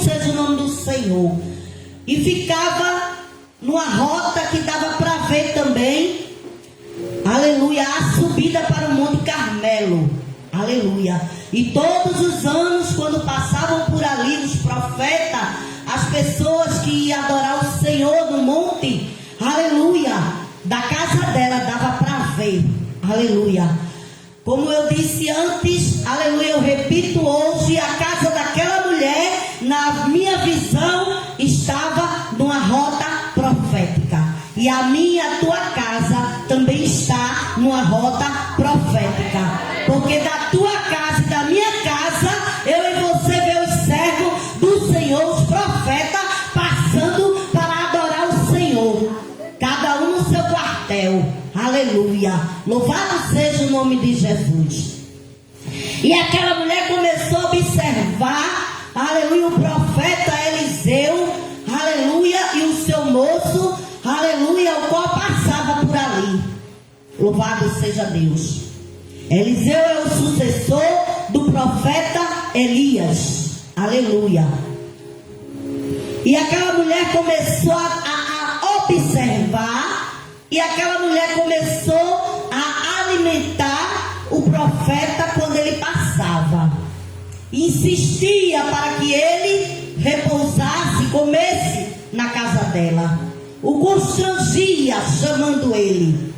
seja o nome do Senhor. E ficava numa rota que dava para ver também, aleluia, a subida para o Monte Carmelo, aleluia. E todos os anos, quando passavam por ali os profetas, as pessoas que iam adorar o Senhor no monte, aleluia, da casa dela dava para ver, aleluia. Como eu disse antes, aleluia, eu repito hoje, a casa daquela mulher, na minha visão, estava numa rota profética. E a minha, a tua casa também está numa rota profética. Porque da tua casa e da minha casa, eu e você vê os servos do Senhor, os profetas, passando para adorar o Senhor. Cada um no seu quartel. Aleluia. Louvado seja o nome de Jesus. E aquela mulher começou a observar, aleluia, o profeta Eliseu, aleluia, e o seu moço, aleluia, o qual passava por ali. Louvado seja Deus. Eliseu é o sucessor do profeta Elias. Aleluia. E aquela mulher começou a observar. E aquela mulher começou a alimentar o profeta quando ele passava. Insistia para que ele repousasse, comesse na casa dela. O constrangia chamando ele.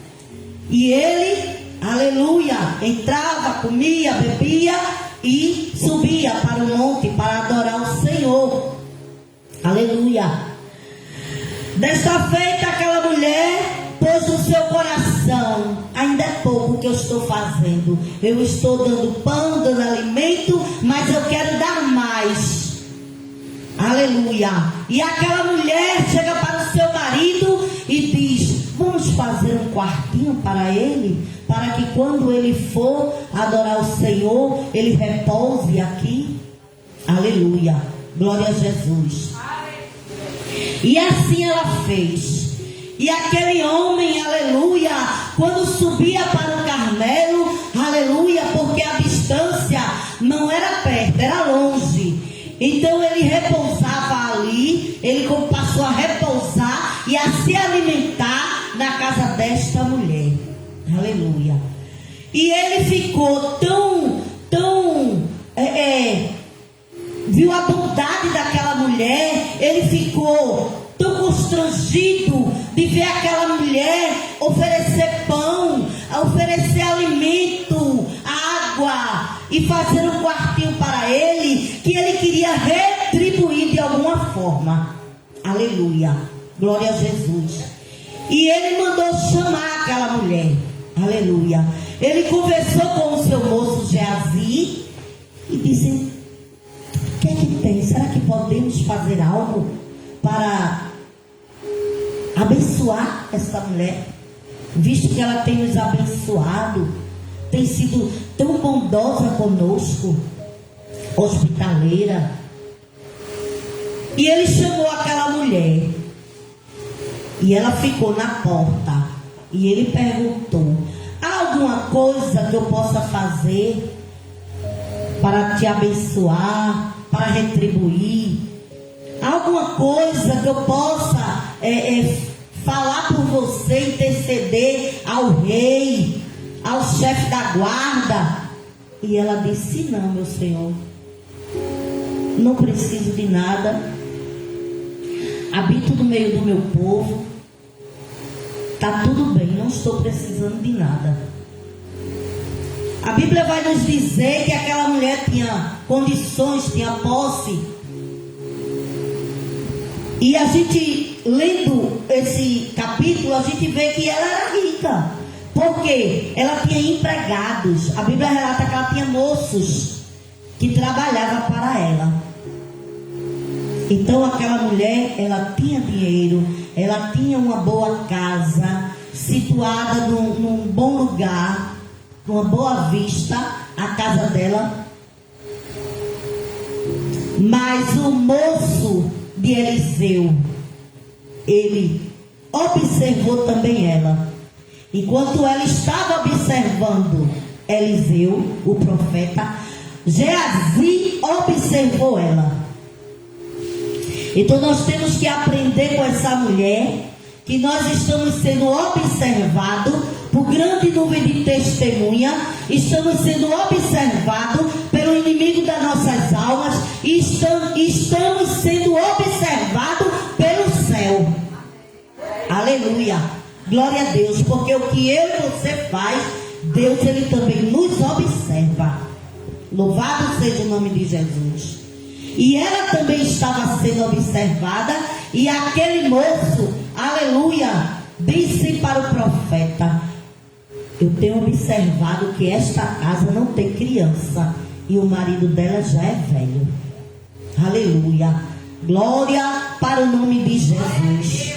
E ele, aleluia, entrava, comia, bebia e subia para o monte para adorar o Senhor. Aleluia. Desta feita, aquela mulher pôs no seu coração: ainda é pouco que eu estou fazendo. Eu estou dando pão, dando alimento, mas eu quero dar mais. Aleluia. E aquela mulher chega para o seu marido e diz: vamos fazer um quartinho para ele, para que quando ele for adorar o Senhor, ele repouse aqui. Aleluia. Glória a Jesus. E assim ela fez. E aquele homem, aleluia, quando subia para o Carmelo, aleluia, porque a distância não era perto, era longe. Então ele repousava ali, ele passou a repousar e a se alimentar na casa desta mulher. Aleluia. E ele ficou viu a bondade daquela mulher, ele ficou tão constrangido de ver aquela mulher oferecer pão, oferecer alimento, água e fazer um quartinho para ele, que ele queria retribuir de alguma forma. Aleluia. Glória a Jesus. E ele mandou chamar aquela mulher. Aleluia. Ele conversou com o seu moço Geazi e disse: o que é que tem? Será que podemos fazer algo para abençoar essa mulher, visto que ela tem nos abençoado, tem sido tão bondosa conosco, hospitaleira? E ele chamou aquela mulher e ela ficou na porta e ele perguntou: há alguma coisa que eu possa fazer para te abençoar, para retribuir? Alguma coisa que eu possa falar por você, interceder ao rei, ao chefe da guarda? E ela disse: não, meu senhor, não preciso de nada, habito no meio do meu povo, está tudo bem, não estou precisando de nada. A Bíblia vai nos dizer que aquela mulher tinha condições, tinha posse. E a gente, lendo esse capítulo, a gente vê que ela era rica. Porque ela tinha empregados. A Bíblia relata que ela tinha moços que trabalhavam para ela. Então aquela mulher, ela tinha dinheiro, ela tinha uma boa casa, situada num bom lugar, numa boa vista, a casa dela. Mas o moço de Eliseu, ele observou também ela. Enquanto ela estava observando Eliseu, o profeta, Geazi observou ela. Então nós temos que aprender com essa mulher que nós estamos sendo observados por grande número de testemunha, estamos sendo observados pelo inimigo das nossas almas e estamos sendo observados pelo céu. Aleluia, glória a Deus, porque o que eu e você faz, Deus ele também nos observa. Louvado seja o nome de Jesus. E ela também estava sendo observada, e aquele moço, aleluia, disse para o profeta: eu tenho observado que esta casa não tem criança e o marido dela já é velho. Aleluia, glória para o nome de Jesus.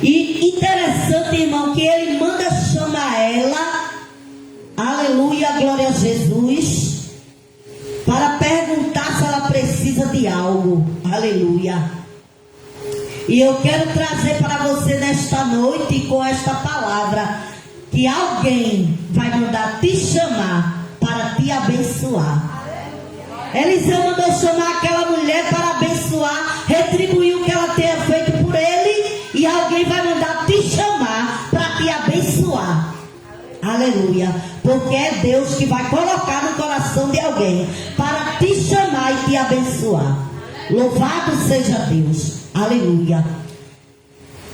E interessante, irmão, que ele manda chamar ela, aleluia, glória a Jesus, para perguntar se ela precisa de algo. Aleluia. E eu quero trazer para você nesta noite com esta palavra, que alguém vai mandar te chamar para te abençoar. Eliseu mandou chamar aquela mulher para abençoar, retribuir o que ela tenha feito por ele, e alguém vai mandar te chamar para te abençoar. Aleluia. Porque é Deus que vai colocar no coração de alguém para te chamar e te abençoar. Louvado seja Deus. Aleluia.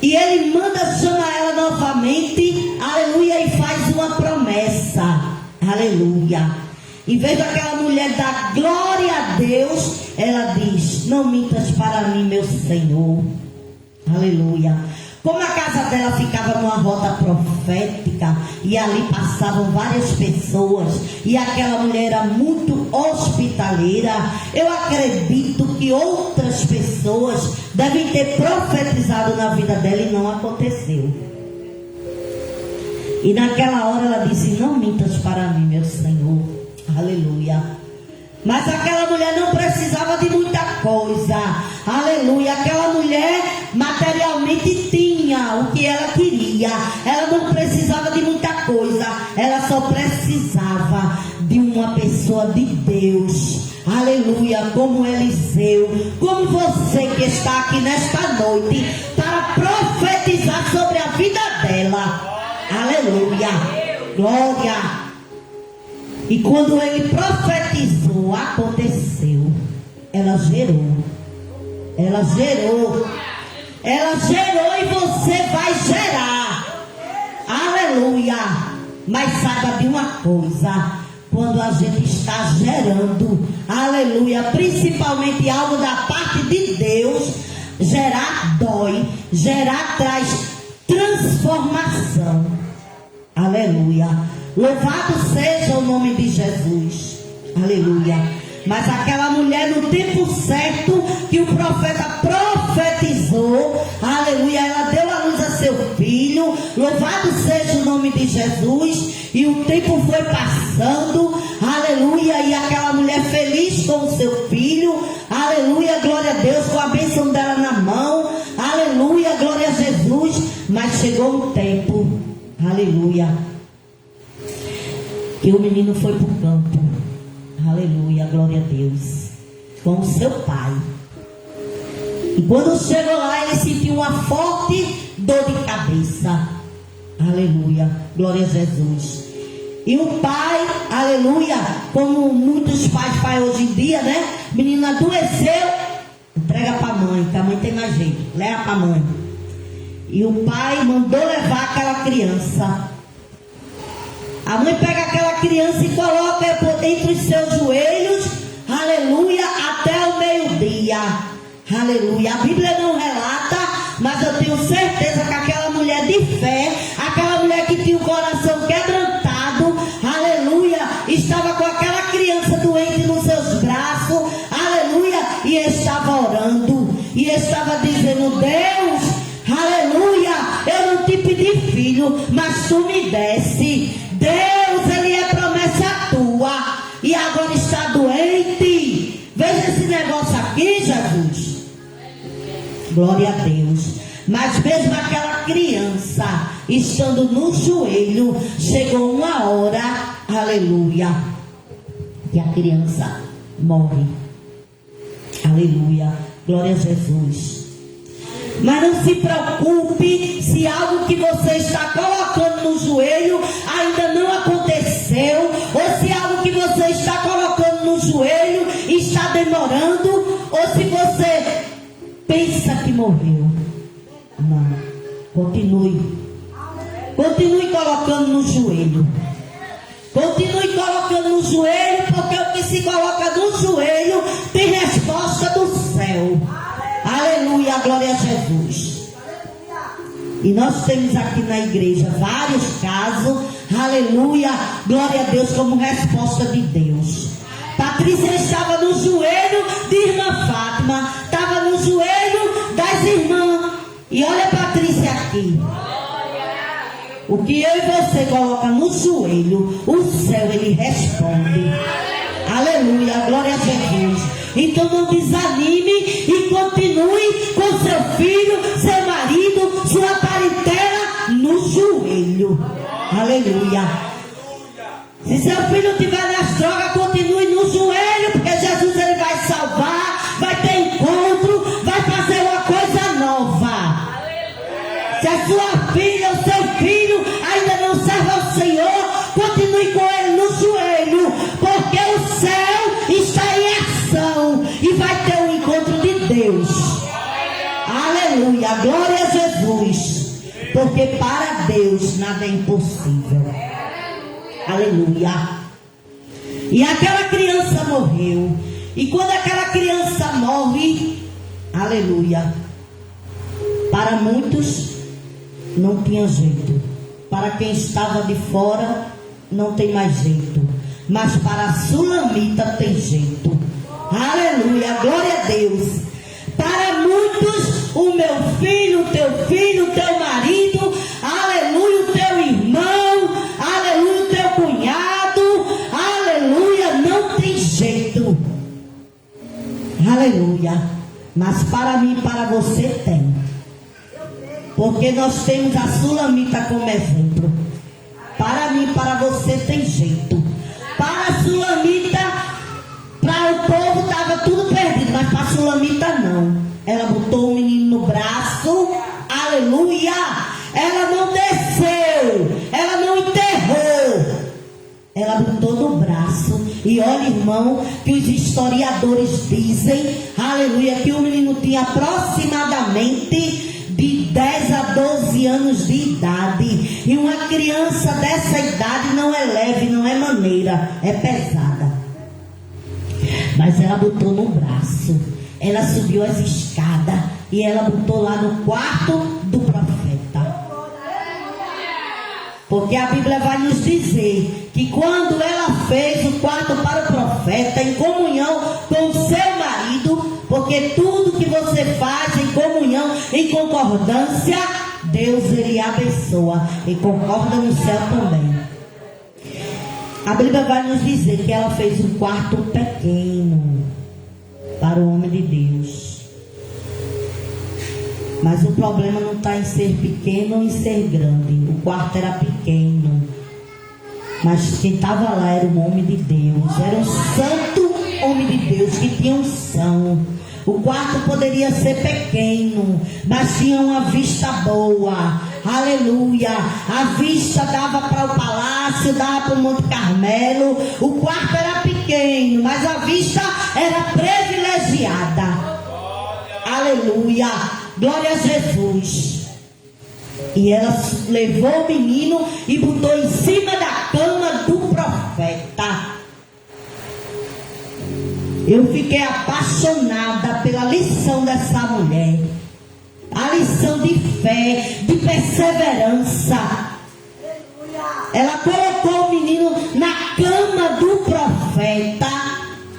E ele manda chamar ela novamente. Aleluia. E faz uma promessa. Aleluia. Em vez daquela mulher dar glória a Deus, ela diz: não mintas para mim, meu Senhor. Aleluia. Como a casa dela ficava numa rota profética, e ali passavam várias pessoas, e aquela mulher era muito hospitaleira, eu acredito que outras pessoas devem ter profetizado na vida dela e não aconteceu. E naquela hora ela disse: não mintas para mim, meu Senhor. Aleluia. Mas aquela mulher não precisava de muita coisa. Aleluia. Aquela mulher materialmente tinha o que ela queria. Ela não precisava de muita coisa. Ela só precisava de uma pessoa de Deus. Aleluia. Como Eliseu. Como você que está aqui nesta noite para profetizar sobre a vida dela. Aleluia. Glória. E quando ele profetizou, aconteceu. Ela gerou. Ela gerou. Ela gerou e você vai gerar. Aleluia. Mas saiba de uma coisa: quando a gente está gerando, aleluia, principalmente algo da parte de Deus, gerar dói, gerar traz transformação. Aleluia. Louvado seja o nome de Jesus. Aleluia. Mas aquela mulher, no tempo certo que o profeta profetizou, aleluia, ela deu a luz a seu filho. Louvado seja o nome de Jesus. E o tempo foi passando, aleluia, e aquela mulher feliz com o seu filho, aleluia, glória a Deus, com a bênção dela na mão, aleluia, glória a Jesus. Mas chegou um tempo, aleluia, que o menino foi para o campo. Aleluia, glória a Deus. Com o seu pai. E quando chegou lá, ele sentiu uma forte dor de cabeça. Aleluia, glória a Jesus. E o pai, aleluia, como muitos pais fazem hoje em dia, né? O menino adoeceu, entrega para a mãe, que a mãe tem mais jeito. Leva para a mãe. E o pai mandou levar aquela criança. A mãe pega aquela criança e coloca entre os seus joelhos, aleluia, até o meio-dia. Aleluia. A Bíblia não relata, mas eu tenho certeza que aquela mulher de fé, aquela mulher que tinha o coração quebrantado, aleluia, estava com aquela criança doente nos seus braços, aleluia, e estava orando, e estava dizendo: Deus, aleluia, eu não te pedi filho, mas tu me desse. Deus, ele é promessa tua, e agora está doente. Veja esse negócio aqui, Jesus. Glória a Deus. Mas mesmo aquela criança estando no joelho, chegou uma hora, aleluia, que a criança morre. Aleluia. Glória a Jesus. Mas não se preocupe se algo que você está colocando no joelho ainda não aconteceu, ou se algo que você está colocando no joelho está demorando, ou se você pensa que morreu. Não. Continue. Continue colocando no joelho. Continue colocando no joelho, porque o que se coloca no joelho tem resposta do céu. Aleluia, glória a Jesus. E nós temos aqui na igreja vários casos, aleluia, glória a Deus, como resposta de Deus. Patrícia estava no joelho de irmã Fátima, estava no joelho das irmãs. E olha a Patrícia aqui. O que eu e você coloca no joelho, o céu ele responde. Aleluia, glória a Jesus. Então não desanime e continue com seu filho, seu marido, sua parentela no joelho. Aleluia. Se seu filho estiver nas drogas, continue no joelho, porque Jesus ele vai salvar, vai ter encontro, vai fazer uma coisa nova. Se a sua filha ou seu filho ainda não serve ao Senhor, continue com ele no joelho, porque o céu está em ação e vai ter um encontro de Deus. Aleluia, glória a Jesus, porque para Deus nada é impossível. Aleluia. E aquela criança morreu, e quando aquela criança morre, aleluia, para muitos não tinha jeito, para quem estava de fora não tem mais jeito, mas para a sulamita tem jeito. Aleluia, glória a Deus. Para muitos, o meu filho, o teu marido, aleluia, o teu irmão, aleluia, o teu cunhado, aleluia, não tem jeito. Aleluia. Mas para mim e para você tem. Porque nós temos a sulamita como exemplo. Para mim e para você tem jeito. Para a sulamita, para o povo estava tudo perdido, mas para a sulamita não. Ela botou o menino no braço, aleluia. Ela não desceu, ela não enterrou, ela botou no braço. E olha, irmão, que os historiadores dizem, aleluia, que o menino tinha aproximadamente de 10 a 12 anos de idade. E uma criança dessa idade não é leve, não é maneira, é pesada. Mas ela botou no braço, ela subiu as escadas e ela botou lá no quarto do profeta. Porque a Bíblia vai nos dizer que quando ela fez o quarto para o profeta, em comunhão com o seu marido, porque tudo que você faz em comunhão, em concordância, Deus ele abençoa e concorda no céu também. A Bíblia vai nos dizer que ela fez um quarto pequeno para o homem de Deus. Mas o problema não está em ser pequeno ou em ser grande. O quarto era pequeno, mas quem estava lá era um homem de Deus, era um santo homem de Deus que tinha unção. O quarto poderia ser pequeno, mas tinha uma vista boa. Aleluia. A vista dava para o palácio, dava para o Monte Carmelo. O quarto era pequeno, mas a vista era privilegiada. Aleluia. Glória a Jesus. E ela levou o menino e botou em cima da cama do profeta. Eu fiquei apaixonada pela lição dessa mulher. A lição de fé, de perseverança. Ela colocou o menino na cama do profeta.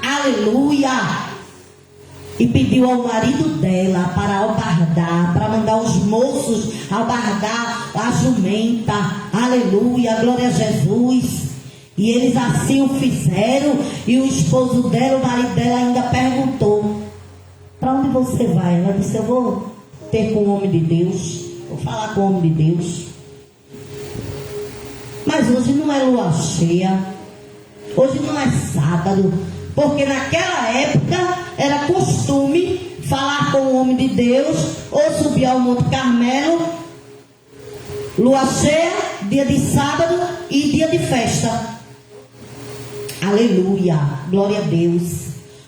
Aleluia. E pediu ao marido dela para albardar, para mandar os moços albardar a jumenta. Aleluia, glória a Jesus. E eles assim o fizeram. E o esposo dela, o marido dela ainda perguntou: para onde você vai? Ela disse: eu vou ter com o homem de Deus, vou falar com o homem de Deus. Mas hoje não é lua cheia, hoje não é sábado, porque naquela época era costume homem de Deus, ou subir ao Monte Carmelo, lua cheia, dia de sábado e dia de festa. Aleluia, glória a Deus.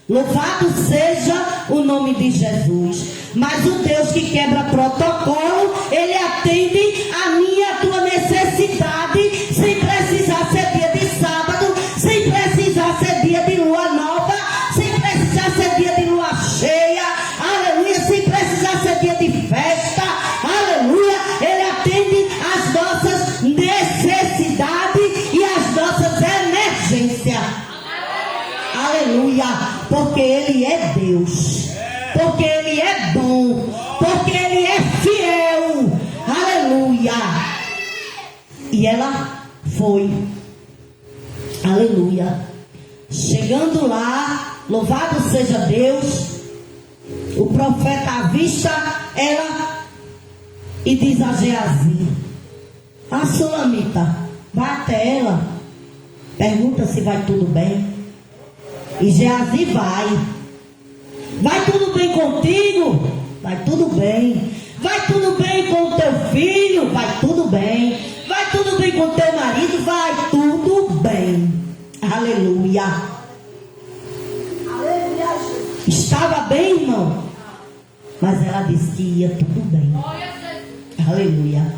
Louvado seja o nome de Jesus. Mas o Deus que quebra protocolo, Ele atende a minha e a tua necessidade, sem precisar ser dia de sábado, sem precisar ser dia de lua nova, sem precisar ser dia de lua cheia, aleluia, sem precisar ser dia de festa, aleluia. Ele atende as nossas necessidades e as nossas emergências, aleluia, porque Ele é Deus, porque Ele é bom, porque Ele é fiel, aleluia. E ela foi, aleluia, chegando lá, louvado seja Deus, o profeta avista ela e diz a Geazi: a Sulamita, vai até ela, pergunta se vai tudo bem. E Geazi vai. Vai tudo bem contigo? Vai tudo bem. Vai tudo bem com o teu filho? Vai tudo bem. Vai tudo bem com o teu marido? Vai tudo bem. Aleluia. Aleluia. Estava bem, irmão, mas ela disse que ia tudo bem. Aleluia.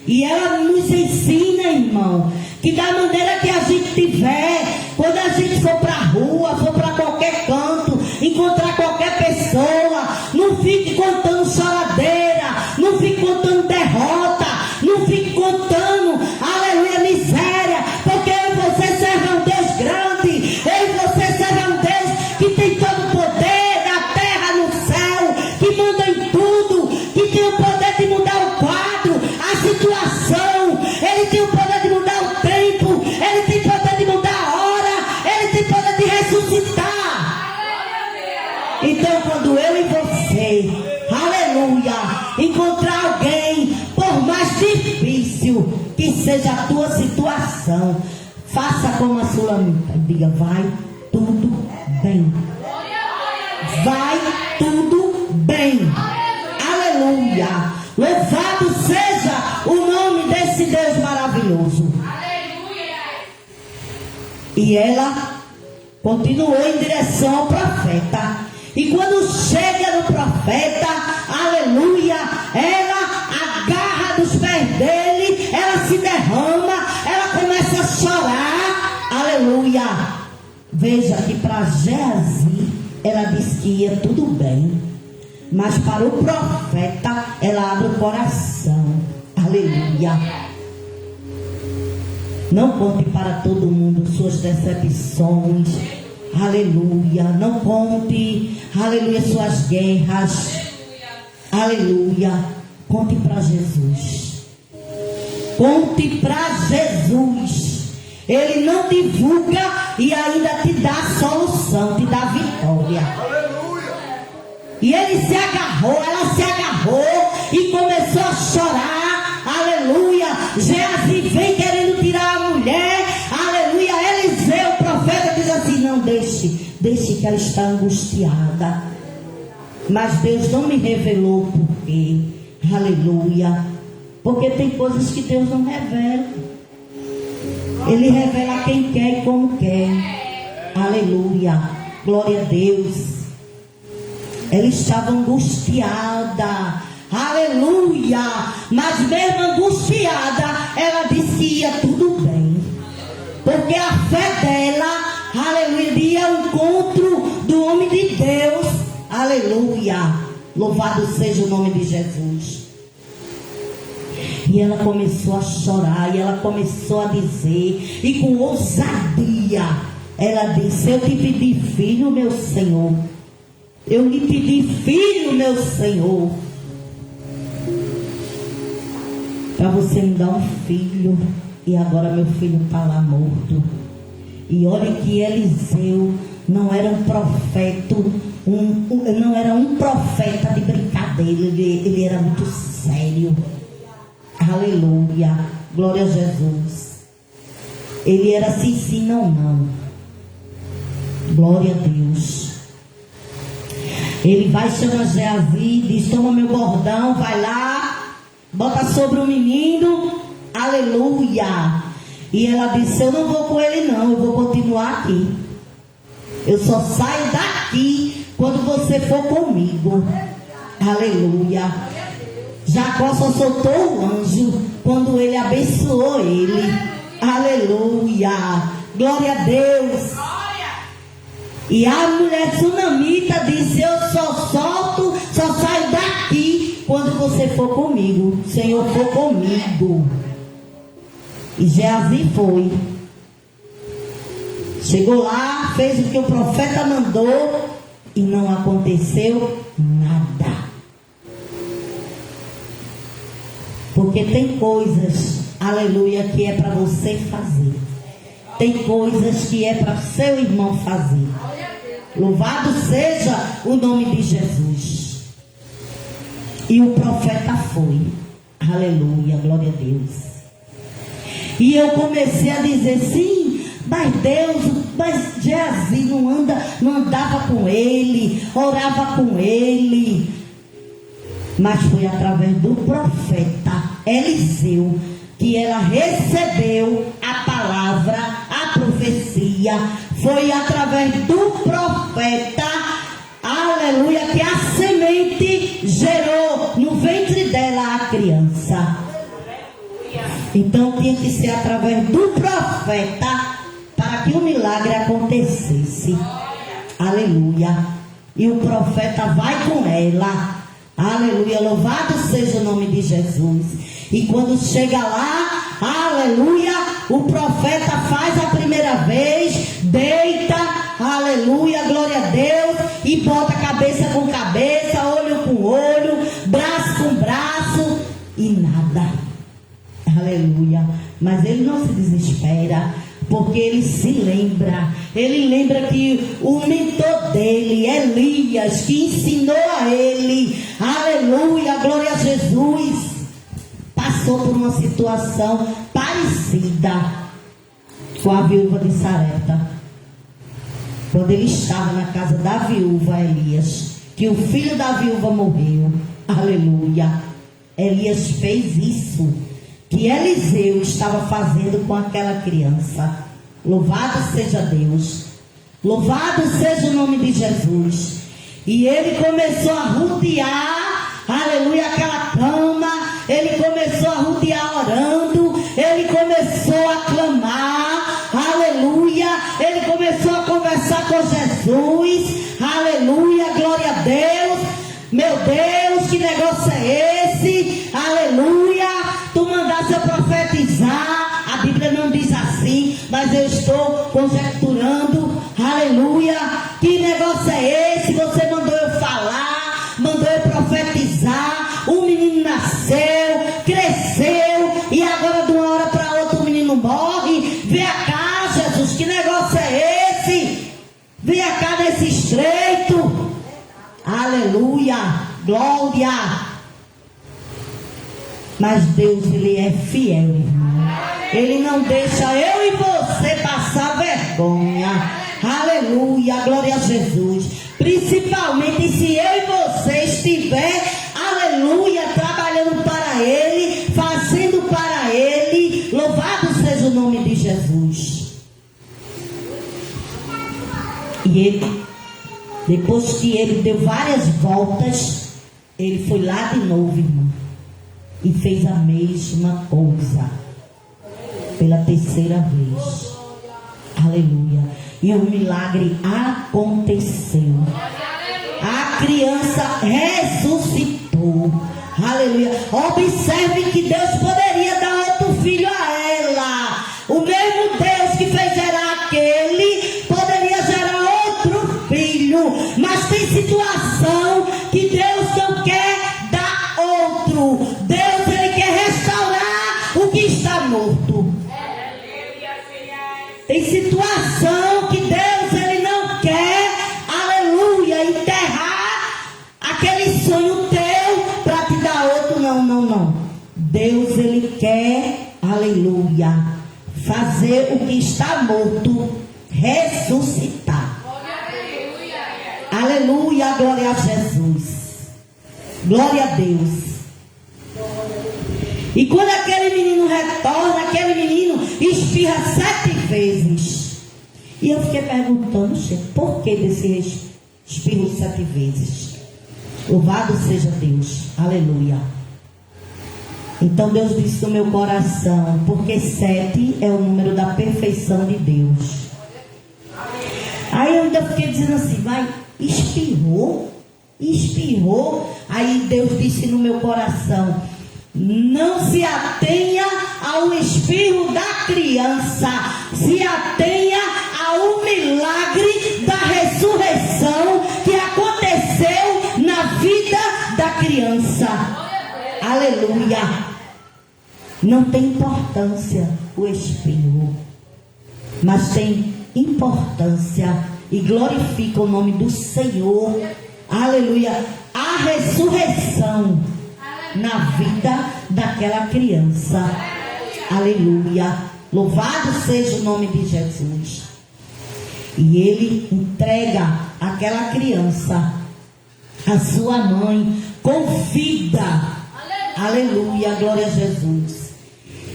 E ela nos ensina, irmão, que da maneira que a gente tiver, quando a gente for para a rua, for para qualquer canto, encontrar qualquer pessoa, não fique contando choradeira, não fique contando derrota, não fique contando, aleluia, miséria, porque eu e você serve um Deus grande, eu e você serve um Deus que tem todo o poder na terra, no céu, que manda em tudo, que tem o poder de mudar o quadro, a situação, Ele tem o poder de mudar o tempo, Ele tem poder de mudar a hora, Ele tem poder de ressuscitar. Então, quando eu e você, aleluia, encontrar alguém, por mais difícil que seja a tua situação, faça como a Sulamita e diga: vai tudo bem. Vai tudo bem. Aleluia. Louvado seja o nome desse Deus maravilhoso. E ela continuou em direção ao profeta. E quando chega no profeta, aleluia, ela agarra dos pés dele, ela se derrama, ela começa a chorar, aleluia. Veja que para Geazi ela disse que ia tudo bem, mas para o profeta ela abre o coração, aleluia. Não conte para todo mundo suas decepções, aleluia. Não conte, aleluia, suas guerras, aleluia. Conte para Jesus. Conte para Jesus. Ele não divulga e ainda te dá solução, te dá vitória. Aleluia. E ele se agarrou, ela se agarrou e começou a chorar, aleluia. Geazi vem querendo tirar a mulher, aleluia. Eliseu, o profeta, diz assim: não, deixe que ela está angustiada. Mas Deus não me revelou por quê, aleluia. Porque tem coisas que Deus não revela. Ele revela a quem quer e como quer, aleluia, glória a Deus. Ela estava angustiada, aleluia. Mas mesmo angustiada, ela disse que ia tudo bem, porque a fé dela, aleluia, ia ao encontro do homem de Deus, aleluia. Louvado seja o nome de Jesus. E ela começou a chorar, e ela começou a dizer, e com ousadia, ela disse: eu te pedi filho, meu Senhor. Eu lhe pedi filho, meu Senhor, para você me dar um filho, e agora meu filho está lá morto. E olha que Eliseu não era um profeta, não era um profeta de brincadeira, ele era muito sério. Aleluia, glória a Jesus. Ele era sim, sim, não, não. Glória a Deus. Ele vai chamar Geazi, diz: toma meu bordão, vai lá, bota sobre o menino, aleluia. E ela disse: eu não vou com ele não, eu vou continuar aqui. Eu só saio daqui quando você for comigo. Aleluia. Jacó só soltou o anjo quando ele abençoou ele. Aleluia. Glória a Deus. E a mulher sunamita disse: eu só saio daqui quando você for comigo. O Senhor for comigo. E Geazi foi. Chegou lá, fez o que o profeta mandou e não aconteceu nada. Porque tem coisas, aleluia, que é para você fazer. Tem coisas que é para seu irmão fazer. Louvado seja o nome de Jesus. E o profeta foi. Aleluia, glória a Deus. E eu comecei a dizer: sim, mas Geazi não andava com ele, orava com ele. Mas foi através do profeta Eliseu que ela recebeu a palavra, a profecia. Foi através do profeta, aleluia, que a semente gerou no ventre dela a criança. Então tinha que ser através do profeta para que o milagre acontecesse. Aleluia. E o profeta vai com ela. Aleluia. Louvado seja o nome de Jesus. E quando chega lá, aleluia, o profeta faz a primeira vez, deita, aleluia, glória a Deus, e bota cabeça com cabeça, olho com olho, braço com braço, e nada. Aleluia. Mas ele não se desespera, porque ele se lembra. Ele lembra que o mentor dele, Elias, que ensinou a ele, aleluia, glória a Jesus, passou por uma situação parecida com a viúva de Sarepta. Quando ele estava na casa da viúva Elias, que o filho da viúva morreu, aleluia, Elias fez isso que Eliseu estava fazendo com aquela criança. Louvado seja Deus. Louvado seja o nome de Jesus. E ele começou a rodear, aleluia, aquela cama. Ele começou a rodear orando. Ele começou a clamar, aleluia. Ele começou a conversar com Jesus, aleluia, glória a Deus. Meu Deus, que negócio é esse? Aleluia. Tu mandaste eu profetizar. A Bíblia não diz assim, mas eu estou conjecturando. Aleluia. Que negócio é esse? Você mandou eu falar, mandou eu profetizar. O menino nasceu, cresceu, e agora de uma hora para outra o menino morre. Vem cá, Jesus, que negócio é esse? Vem cá nesse estreito. Aleluia, glória. Mas Deus, Ele é fiel, irmão. Ele não deixa eu e você passar vergonha. Aleluia, glória a Jesus. Principalmente se eu e você estiver, aleluia, trabalhando para Ele, fazendo para Ele. Louvado seja o nome de Jesus. E ele, depois que ele deu várias voltas, ele foi lá de novo, irmão, e fez a mesma coisa pela terceira vez. Aleluia. E o milagre aconteceu. A criança ressuscitou. Aleluia. Observe que Deus poderia dar outro filho a ela. O mesmo Deus que fez gerar aquele poderia gerar outro filho. Mas tem situação que Deus não quer dar outro. Deus, Ele quer restaurar o que está morto. Tem situação que Deus, Ele não quer, aleluia, enterrar aquele sonho teu para te dar outro. Não. Deus, Ele quer, aleluia, fazer o que está morto ressuscitar. Aleluia, glória a Jesus. Glória a Deus. E quando aquele menino retorna, aquele menino espirra 7 vezes. E eu fiquei perguntando, por que desse espirro 7 vezes? Louvado seja Deus. Aleluia. Então Deus disse no meu coração, porque 7 é o número da perfeição de Deus. Aí eu ainda fiquei dizendo assim, vai, espirrou. Aí Deus disse no meu coração, não se atenha ao espirro da criança, se atenha ao milagre da ressurreição que aconteceu na vida da criança. Aleluia. Não tem importância o espirro, mas tem importância e glorifica o nome do Senhor. Aleluia. A ressurreição na vida daquela criança. Aleluia. Louvado seja o nome de Jesus. E ele entrega aquela criança à sua mãe com vida. Aleluia, glória a Jesus.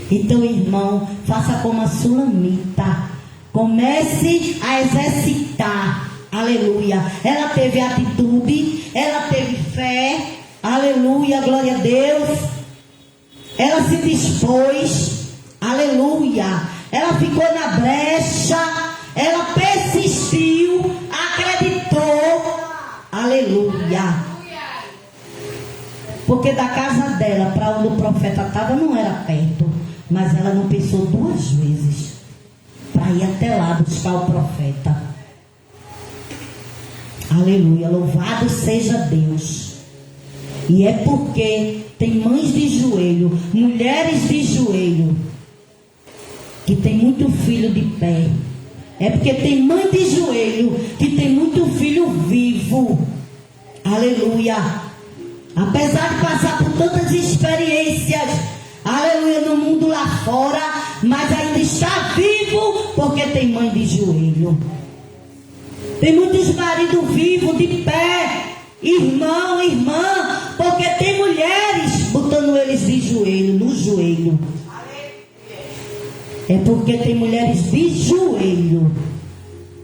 Então, irmão, faça como a Sulamita. Comece a exercitar. Aleluia. Ela teve atitude, ela teve fé. Aleluia, glória a Deus. Ela se dispôs. Aleluia. Ela ficou na brecha. Ela persistiu. Acreditou. Aleluia. Porque da casa dela para onde o profeta estava não era perto. Mas ela não pensou 2 vezes para ir até lá buscar o profeta. Aleluia. Louvado seja Deus. E é porque tem mães de joelho, mulheres de joelho, que tem muito filho de pé. É porque tem mãe de joelho que tem muito filho vivo. Aleluia. Apesar de passar por tantas experiências, aleluia, no mundo lá fora, mas ainda está vivo porque tem mãe de joelho. Tem muitos maridos vivos de pé, irmão, irmã, porque tem mulheres botando eles de joelho, no joelho. É porque tem mulheres de joelho.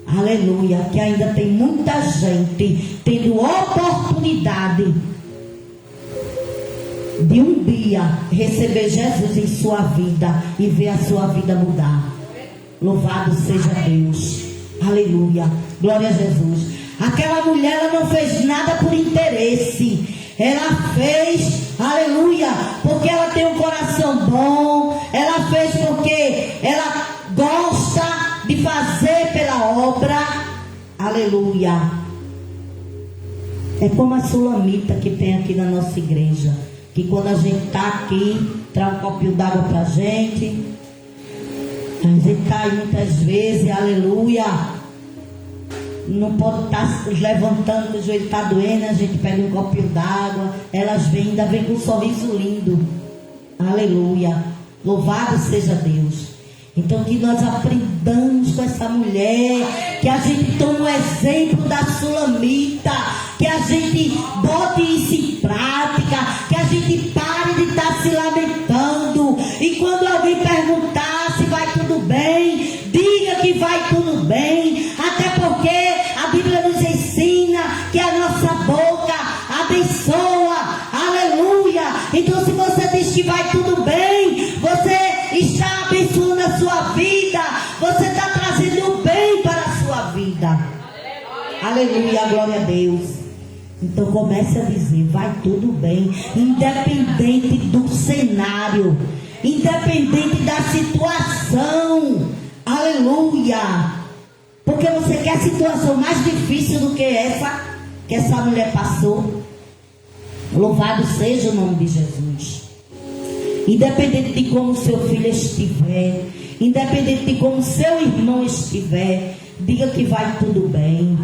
Aleluia, que ainda tem muita gente tendo oportunidade de um dia receber Jesus em sua vida e ver a sua vida mudar. Louvado seja Deus. Aleluia, glória a Jesus. Aquela mulher, ela não fez nada por interesse. Ela fez, aleluia, porque ela tem um coração bom. Ela fez porque ela gosta de fazer pela obra. Aleluia. É como a Sulamita que tem aqui na nossa igreja, que quando a gente está aqui, traz um copinho d'água para a gente está aí muitas vezes, aleluia, não pode estar levantando, o joelho está doendo, a gente pega um copinho d'água, elas vêm, ainda vem com um sorriso lindo. Aleluia, louvado seja Deus. Então que nós aprendamos com essa mulher, que a gente tome o exemplo da Sulamita, que a gente bote isso em prática, que a gente pare de estar se lamentando, e quando alguém perguntar se vai tudo bem, diga que vai tudo bem, até porque a Bíblia nos ensina que a nossa boca abençoa, aleluia. Então se você diz que vai tudo bem, você está abençoando a sua vida, você está trazendo o bem para a sua vida. Aleluia, glória a Deus. Então comece a dizer, vai tudo bem, independente do cenário, independente da situação. Aleluia. Porque você quer situação mais difícil do que essa mulher passou. Louvado seja o nome de Jesus. Independente de como seu filho estiver, independente de como seu irmão estiver, diga que vai tudo bem.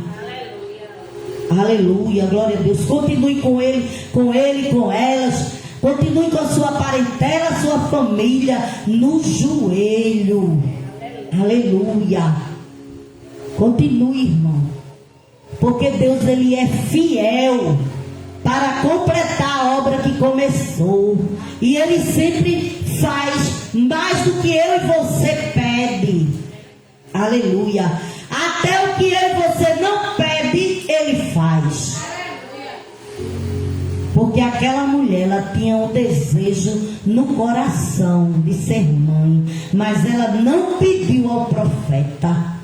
Aleluia, glória a Deus. Continue com ele, com elas. Continue com a sua parentela, a sua família no joelho. Aleluia. Continue, irmão. Porque Deus, Ele é fiel para completar a obra que começou. E Ele sempre faz mais do que eu e você pede. Aleluia. Até o que eu e você não pede, Ele faz. Porque aquela mulher, ela tinha um desejo no coração de ser mãe, mas ela não pediu ao profeta.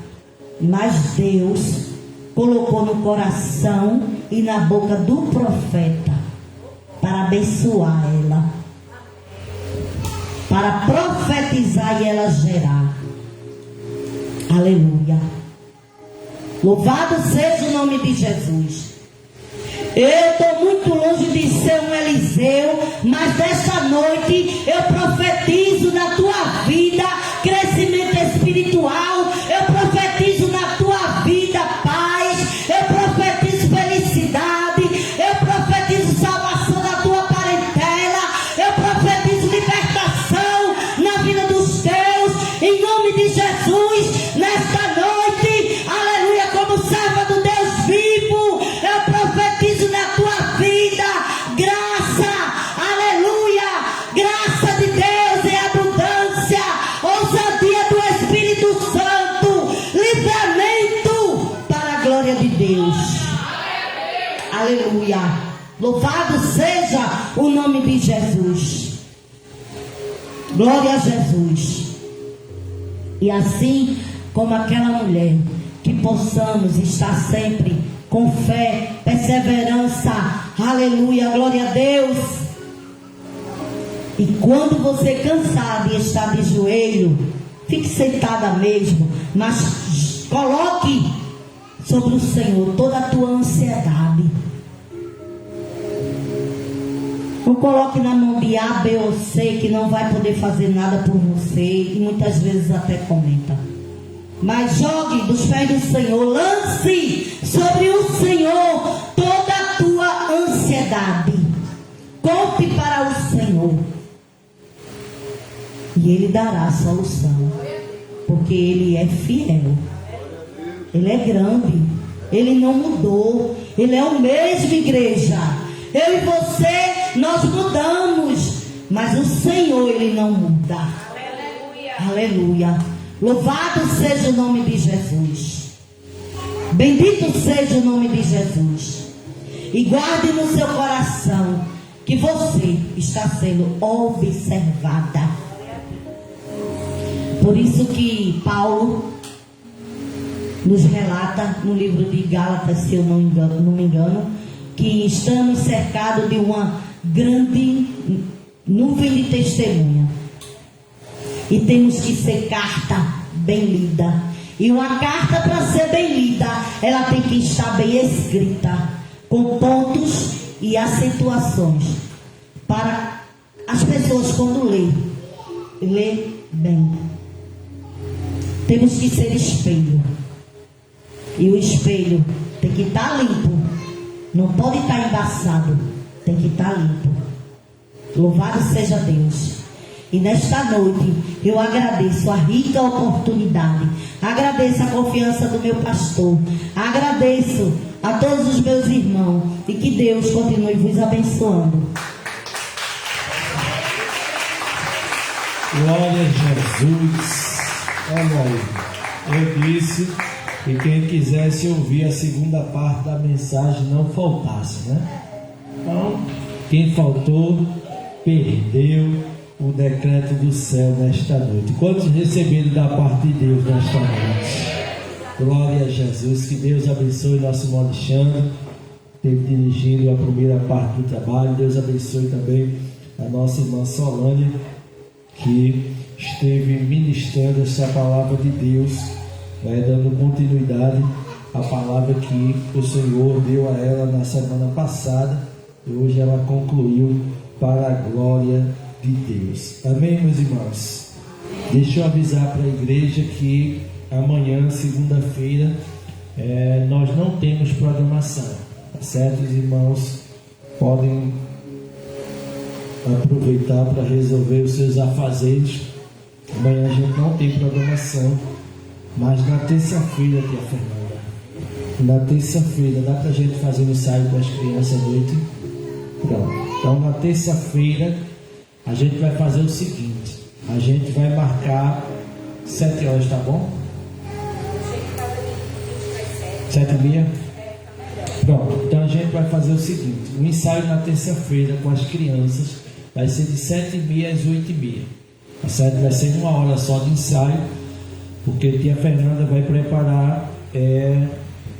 Mas Deus colocou no coração e na boca do profeta para abençoar ela, para profetizar e ela gerar. Aleluia. Louvado seja o nome de Jesus. Eu estou muito longe de ser um Eliseu, mas desta noite eu profetizo na tua vida crescimento espiritual, eu profetizo na tua vida paz, eu profetizo felicidade, eu profetizo salvação da tua parentela, eu profetizo libertação na vida dos teus, em nome de Jesus, nesta noite, aleluia, como serva do Deus vivo, eu profetizo na tua vida graça, aleluia, graça de Deus em abundância, ousadia do Espírito Santo, livramento para a glória de Deus. Aleluia. Louvado seja o nome de Jesus. Glória a Jesus. E assim como aquela mulher, que possamos estar sempre com fé, perseverança. Aleluia, glória a Deus. E quando você cansar de estar de joelho, fique sentada mesmo, mas coloque sobre o Senhor toda a tua ansiedade. Não coloque na mão de A, B ou C, que não vai poder fazer nada por você, e muitas vezes até comenta. Mas jogue dos pés do Senhor, lance sobre o Senhor toda a tua ansiedade. Conte para o Senhor. E Ele dará a solução. Porque Ele é fiel. Ele é grande. Ele não mudou. Ele é o mesmo, igreja. Eu e você, nós mudamos. Mas o Senhor, Ele não muda. Aleluia. Aleluia. Louvado seja o nome de Jesus. Bendito seja o nome de Jesus. E guarde no seu coração que você está sendo observada. Por isso que Paulo nos relata no livro de Gálatas, se eu não me engano, que estamos cercados de uma grande nuvem de testemunha. E temos que ser carta bem lida. E uma carta, para ser bem lida, ela tem que estar bem escrita, com pontos e acentuações, para as pessoas, quando lê bem. Temos que ser espelho. E o espelho tem que estar limpo. Não pode estar embaçado. Tem que estar limpo. Louvado seja Deus. E nesta noite eu agradeço a rica oportunidade. Agradeço a confiança do meu pastor. Agradeço a todos os meus irmãos. E que Deus continue vos abençoando. Glória a Jesus. Olha aí, eu disse que quem quisesse ouvir a segunda parte da mensagem não faltasse, né? Então, quem faltou, perdeu o decreto do céu nesta noite. Quantos receberam da parte de Deus nesta noite? Glória a Jesus. Que Deus abençoe nosso irmão Alexandre, que esteve dirigindo a primeira parte do trabalho. Deus abençoe também a nossa irmã Solânia, que esteve ministrando essa palavra de Deus, dando continuidade à palavra que o Senhor deu a ela na semana passada, e hoje ela concluiu para a glória de Deus. Amém, meus irmãos? Deixa eu avisar para a igreja que amanhã, segunda-feira, nós não temos programação, tá certo? Os irmãos podem aproveitar para resolver os seus afazeres. Amanhã a gente não tem programação, mas na terça-feira, tia Fernanda, Na terça-feira, dá pra gente fazer um ensaio com as crianças à noite? Pronto. Então, na terça-feira, a gente vai fazer o seguinte: a gente vai marcar 7 horas, tá bom? 7h30? Pronto. Então, a gente vai fazer o seguinte: o ensaio na terça-feira com as crianças vai ser de 7h30 às 8h30. Tá certo? Vai ser 1 hora só de ensaio, porque a tia Fernanda vai preparar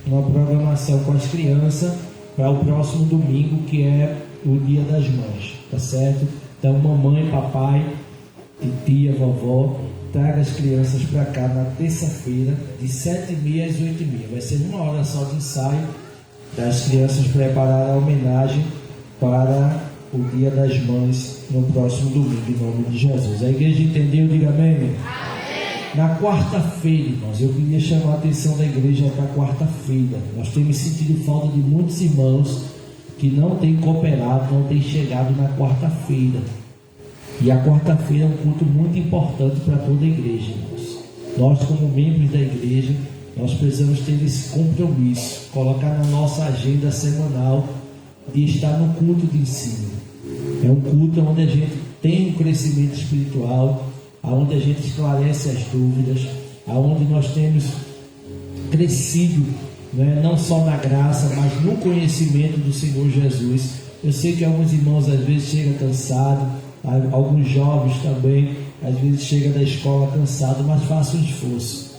uma programação com as crianças para o próximo domingo, que é o Dia das Mães, tá certo? Então, mamãe, papai, tia, vovó, traga as crianças para cá na terça-feira, de 7h30 às 8h30. Vai ser 1 hora só de ensaio, das crianças preparar a homenagem para o Dia das Mães no próximo domingo, em nome de Jesus. A igreja entendeu? Diga amém. Amém. Na quarta-feira, irmãos, eu queria chamar a atenção da igreja para quarta-feira. Nós temos sentido falta de muitos irmãos que não têm cooperado, não têm chegado na quarta-feira. E a quarta-feira é um culto muito importante para toda a igreja, irmãos. Nós, como membros da igreja, nós precisamos ter esse compromisso, colocar na nossa agenda semanal de estar no culto de ensino. É um culto onde a gente tem um crescimento espiritual, onde a gente esclarece as dúvidas, onde nós temos crescido, né, não só na graça, mas no conhecimento do Senhor Jesus. Eu sei que alguns irmãos às vezes chegam cansados, alguns jovens também às vezes chegam da escola cansados, mas faça um esforço,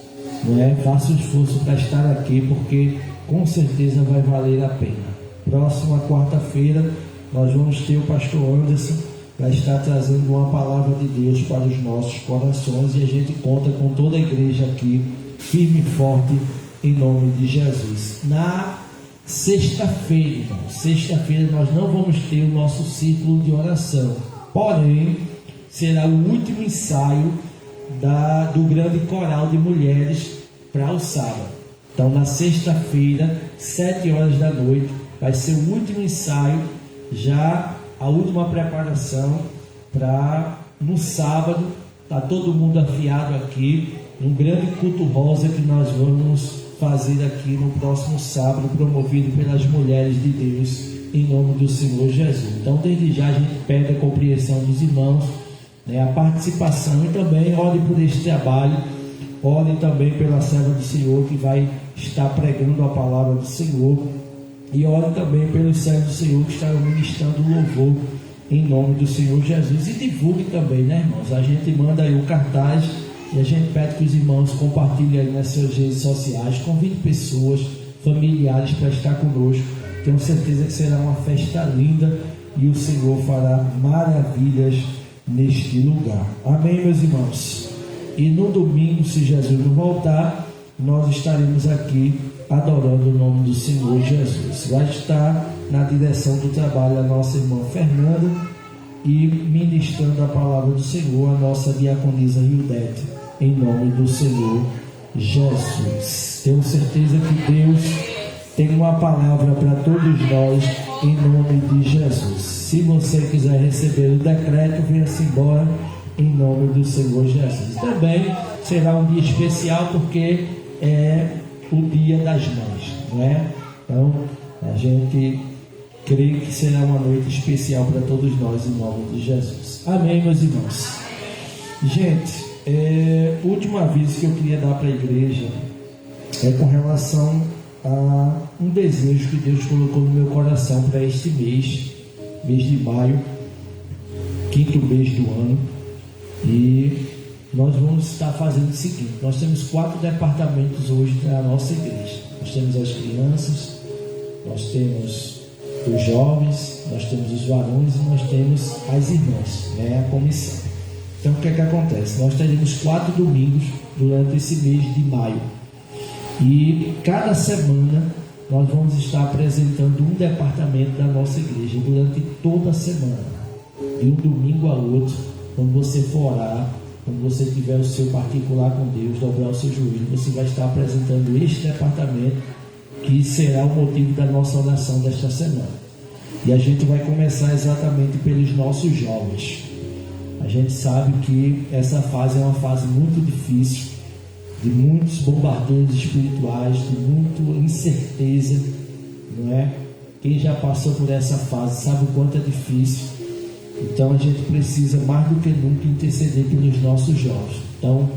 né? Faça um esforço para estar aqui, porque com certeza vai valer a pena. Próxima quarta-feira nós vamos ter o pastor Anderson para estar trazendo uma palavra de Deus para os nossos corações, e a gente conta com toda a igreja aqui, firme e forte, em nome de Jesus. Na sexta-feira, então, sexta-feira nós não vamos ter o nosso círculo de oração, porém será o último ensaio do grande coral de mulheres para o sábado. Então, na sexta-feira, 7 horas da noite, vai ser o último ensaio, já a última preparação para no sábado, está todo mundo afiado aqui, um grande culto rosa que nós vamos fazer aqui no próximo sábado, promovido pelas mulheres de Deus, em nome do Senhor Jesus. Então, desde já a gente pede a compreensão dos irmãos, né, a participação, e também ore por este trabalho, ore também pela serva do Senhor que vai estar pregando a palavra do Senhor, e ore também pelos servos do Senhor que estarão ministrando o louvor em nome do Senhor Jesus. E divulgue também, né, irmãos? A gente manda aí o cartaz e a gente pede que os irmãos compartilhem aí nas suas redes sociais, convide pessoas, familiares para estar conosco. Tenho certeza que será uma festa linda e o Senhor fará maravilhas neste lugar. Amém, meus irmãos? E no domingo, se Jesus não voltar, nós estaremos aqui adorando o nome do Senhor Jesus. Vai estar na direção do trabalho a nossa irmã Fernanda, e ministrando a palavra do Senhor a nossa diaconisa Hildete, em nome do Senhor Jesus. Tenho certeza que Deus tem uma palavra para todos nós, em nome de Jesus. Se você quiser receber o decreto, venha-se embora, em nome do Senhor Jesus. Também será um dia especial, porque é o Dia das Mães, não é? Então, a gente crê que será uma noite especial para todos nós, em nome de Jesus. Amém, meus irmãos? Gente, o último aviso que eu queria dar para a igreja é com relação a um desejo que Deus colocou no meu coração para este mês de maio, 5º mês do ano, e nós vamos estar fazendo o seguinte: nós temos 4 departamentos hoje na nossa igreja. Nós temos as crianças, nós temos os jovens, nós temos os varões e nós temos as irmãs, né, a comissão. Então, o que é que acontece? Nós teremos 4 domingos durante esse mês de maio, e cada semana nós vamos estar apresentando um departamento da nossa igreja durante toda a semana, de um domingo a outro. Quando você for orar, quando você tiver o seu particular com Deus, dobrar o seu joelho, você vai estar apresentando este departamento, que será o motivo da nossa oração desta semana. E a gente vai começar exatamente pelos nossos jovens. A gente sabe que essa fase é uma fase muito difícil, de muitos bombardeios espirituais, de muita incerteza, não é? Quem já passou por essa fase sabe o quanto é difícil. Então a gente precisa mais do que nunca interceder pelos nossos jovens. Então,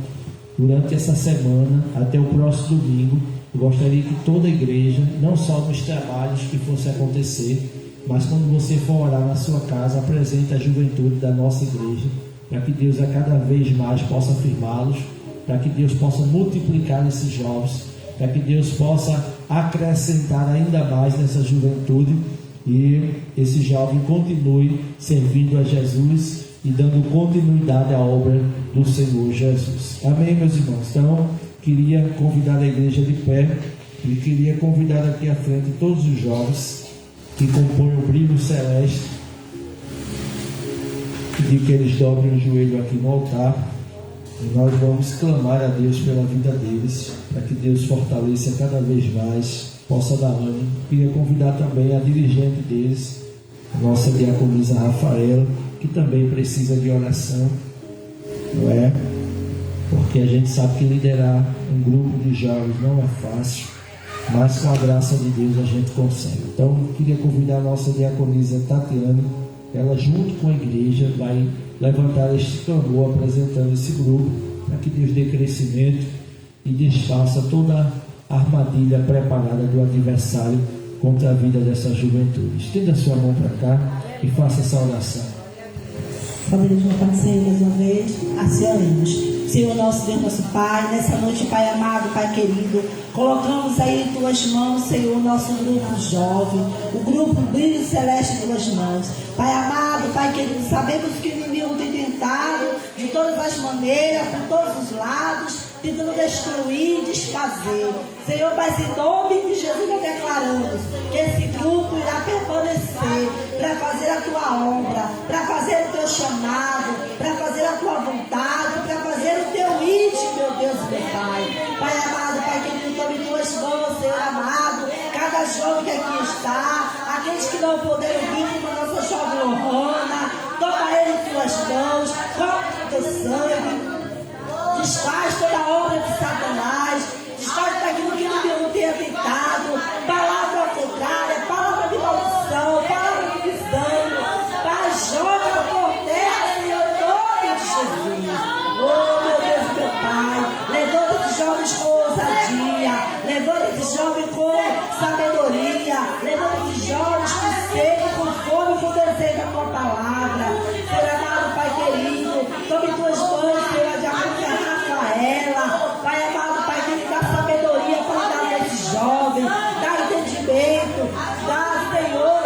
durante essa semana, até o próximo domingo, eu gostaria que toda a igreja, não só nos trabalhos que fosse acontecer, mas quando você for orar na sua casa, apresente a juventude da nossa igreja, para que Deus a cada vez mais possa afirmá-los, para que Deus possa multiplicar esses jovens, para que Deus possa acrescentar ainda mais nessa juventude e esse jovem continue servindo a Jesus e dando continuidade à obra do Senhor Jesus. Amém, meus irmãos? Então, queria convidar a igreja de pé e queria convidar aqui à frente todos os jovens que compõem o brilho celeste, pedir que eles dobrem o joelho aqui no altar e nós vamos clamar a Deus pela vida deles, para que Deus fortaleça cada vez mais, possa dar ânimo. Queria convidar também a dirigente deles, a nossa diaconisa Rafaela, que também precisa de oração, não é? Porque a gente sabe que liderar um grupo de jovens não é fácil, mas com a graça de Deus a gente consegue. Então, queria convidar a nossa diaconisa Tatiana, ela junto com a igreja vai levantar este tambor apresentando esse grupo, para que Deus dê crescimento e desfaça toda a armadilha preparada do adversário contra a vida dessa juventude. Estenda a sua mão para cá e faça essa oração. Família de meu parceiro, mais uma vez, assim oremos. Senhor nosso Deus, nosso Pai, nessa noite, Pai amado, Pai querido, colocamos aí em Tuas mãos, Senhor, nosso grupo jovem, o grupo Brilho Celeste em Tuas mãos. Pai amado, Pai querido, sabemos que o inimigo tem tentado de todas as maneiras, por todos os lados, tentando destruir, desfazer. Senhor, mas em nome de Jesus nós declaramos que esse grupo irá permanecer para fazer a Tua obra, para fazer o Teu chamado, para fazer a Tua vontade, para fazer o Teu íntimo, meu Deus, meu Pai. Pai amado, Pai querido, tome em Tuas mãos, Senhor amado, cada jovem que aqui está, aqueles que não puderam vir, como a nossa jovem Lohana, toma ele em Tuas mãos, corta o Teu sangue, desfaz toda a obra de Satanás, desfaz tudo aquilo que o não tenha tentado, palavra ao contrário, palavra de maldição, palavra de desânimo, Pai, joga por terra, Senhor, em nome de Jesus. Oh, meu Deus, meu Pai, levanta esses jovens com ousadia, levanta esses jovens com sabedoria, levanta esses jovens com sede, com fome, com desejo da Tua palavra. Senhor amado, Pai querido, tome Tuas mãos, Senhor, de aconselhar Rafaela, Pai amado, Pai querido, dá sabedoria para dar a esse jovem, dá entendimento, dá, Senhor,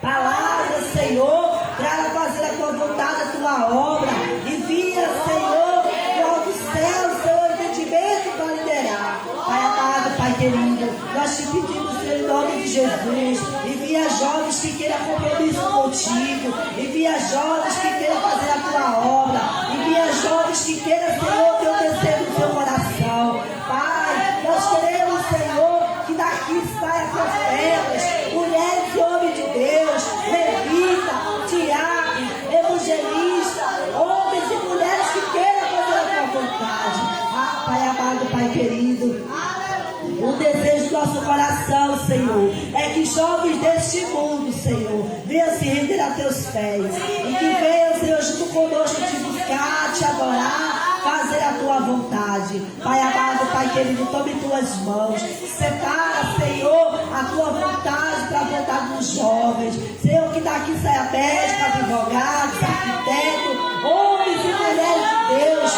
palavras, Senhor, para ela fazer a Tua vontade, a Tua obra. Envia, Senhor, do alto céu, Senhor, entendimento para liderar. Pai amado, Pai querido, nós te pedimos, Senhor, em nome de Jesus, envia jovens que queiram compromisso contigo, envia jovens que queiram fazer a Tua obra, envia jovens que queiram, Senhor, Teu desejo no seu coração. Pai, nós queremos, Senhor, que daqui saia profetas, mulheres e homens de Deus, levita, diácono, evangelista, homens e mulheres que queiram fazer a Tua vontade. Ah, Pai amado, Pai querido, o desejo do nosso coração, Senhor, é que jovens deste mundo, Senhor, venham se render a Teus pés e que venham, Senhor, junto conosco te buscar, te adorar, fazer a Tua vontade. Pai amado, Pai querido, tome Tuas mãos, separa, Senhor, a Tua vontade para a vontade dos jovens. Senhor, que daqui saia médico, advogados, arquitetos, homens e mulheres de Deus.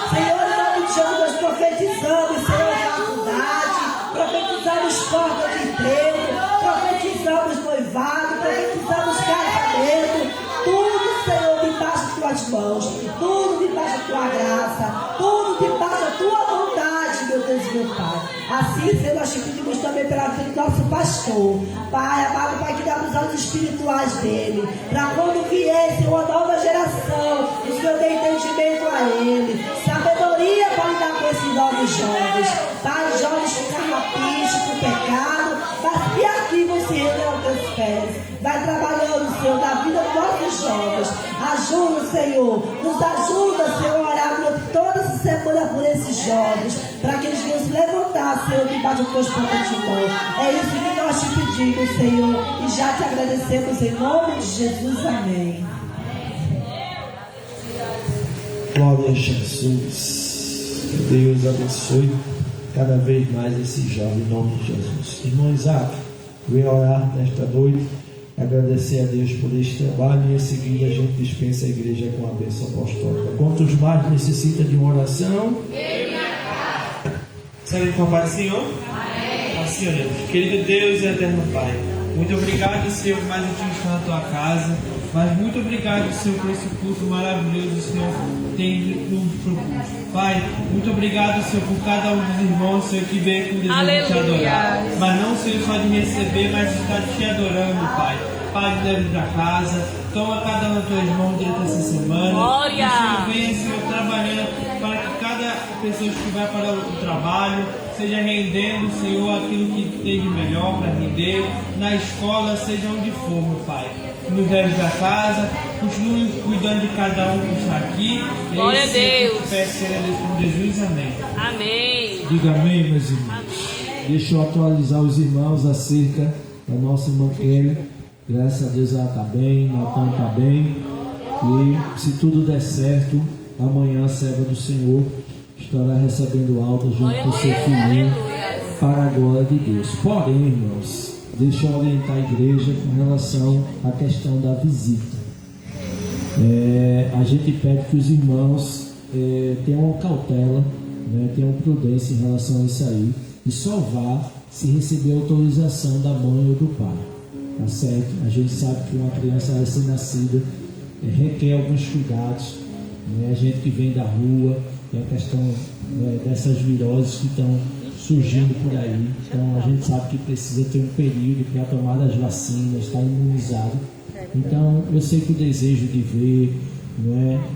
Senhor, em nome de Jesus, nós profetizamos, Senhor, faculdade, profetizamos porta de emprego, profetizamos noivado, profetizamos casamento, tudo, Senhor, debaixo de Tuas mãos, tudo debaixo da Tua graça, tudo debaixo da Tua vontade, meu Deus e meu Pai. Assim, Senhor, nós te pedimos também pela vida do nosso pastor, Pai amado, Pai, que dá os olhos espirituais dele, para quando vier, Senhor, uma nova geração, o Senhor dê entendimento a ele, sabedoria para lidar com esses novos jovens, Pai, jovens com carrapicho, com pecado, mas que aqui vão se render aos Teus pés. Vai trabalhando, Senhor, na vida dos nossos jovens. Ajuda, Senhor, nos ajuda, Senhor, a orar durante toda essa semana por esses jovens, para que eles venham se levantar, Senhor, debaixo dos teus pontas de mão. É isso que nós te pedimos, Senhor, e já te agradecemos em nome de Jesus. Amém. Glória a Jesus. Que Deus abençoe cada vez mais esse jovem, em nome de Jesus. Irmão Isaac, venha orar nesta noite, agradecer a Deus por este trabalho, e em seguida a gente dispensa a igreja com a bênção apostólica. Quantos mais necessitam de uma oração? Sabe com a paz do Senhor? Amém. Assim oremos. Querido Deus e eterno Pai, muito obrigado, Senhor, por mais um dia estar na tua casa. Mas muito obrigado, Senhor, por esse culto maravilhoso que o Senhor tem nos proposto. Pai, muito obrigado, Senhor, por cada um dos irmãos, Senhor, que veio com o desejo de te adorar. Mas não, Senhor, só de receber, mas de estar te adorando, Pai. Pai, leve para casa, toma cada um das tuas mãos durante essa semana. Glória! E o Senhor venha, Senhor, trabalhando para que cada pessoa que vai para o trabalho seja rendendo, Senhor, aquilo que tem de melhor para render, na escola, seja onde for, meu Pai. Nos leve para casa, continue cuidando de cada um que está aqui. Glória a Deus. Peço a Deus por Jesus, amém. Amém. Diga amém, meus irmãos. Deixa eu atualizar os irmãos acerca da nossa irmã Kelly. Graças a Deus ela está bem, Natan está bem. E se tudo der certo, amanhã a serva do Senhor estará recebendo alta junto com seu filhinho, para a glória de Deus. Porém, irmãos, deixa eu orientar a igreja com relação à questão da visita. A gente pede que os irmãos tenham cautela, tenham prudência em relação a isso aí, e só vá se receber autorização da mãe ou do pai. Tá certo? A gente sabe que uma criança recém-nascida requer alguns cuidados. A gente que vem da rua, tem a questão dessas viroses que estão surgindo por aí. Então a gente sabe que precisa ter um período para tomar as vacinas, estar imunizado. Então eu sei que o desejo de ver,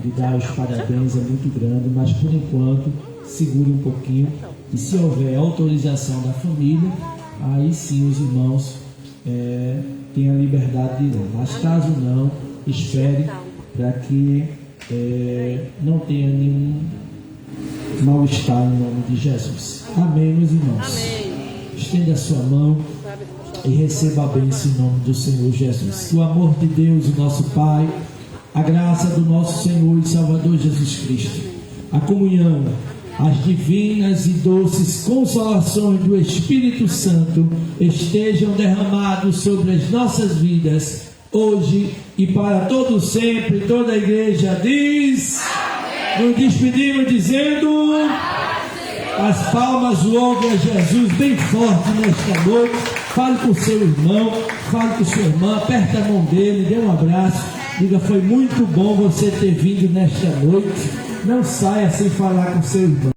de dar os parabéns é muito grande, mas por enquanto segure um pouquinho, e se houver autorização da família, aí sim os irmãos têm a liberdade de ir. Mas caso não, espere para que não tenha nenhum mal-estar em nome de Jesus. Amém, meus irmãos. Amém. Estenda a sua mão e receba a bênção em nome do Senhor Jesus. Que o amor de Deus, o nosso Pai, a graça do nosso Senhor e Salvador Jesus Cristo, a comunhão, as divinas e doces consolações do Espírito Santo estejam derramados sobre as nossas vidas, hoje e para todo sempre. Toda a igreja diz: amém. Nos despedimos dizendo: as palmas louvam a Jesus bem forte nesta noite. Fale com seu irmão, fale com sua irmã, aperta a mão dele, dê um abraço, diga: foi muito bom você ter vindo nesta noite. Não saia sem falar com seu irmão.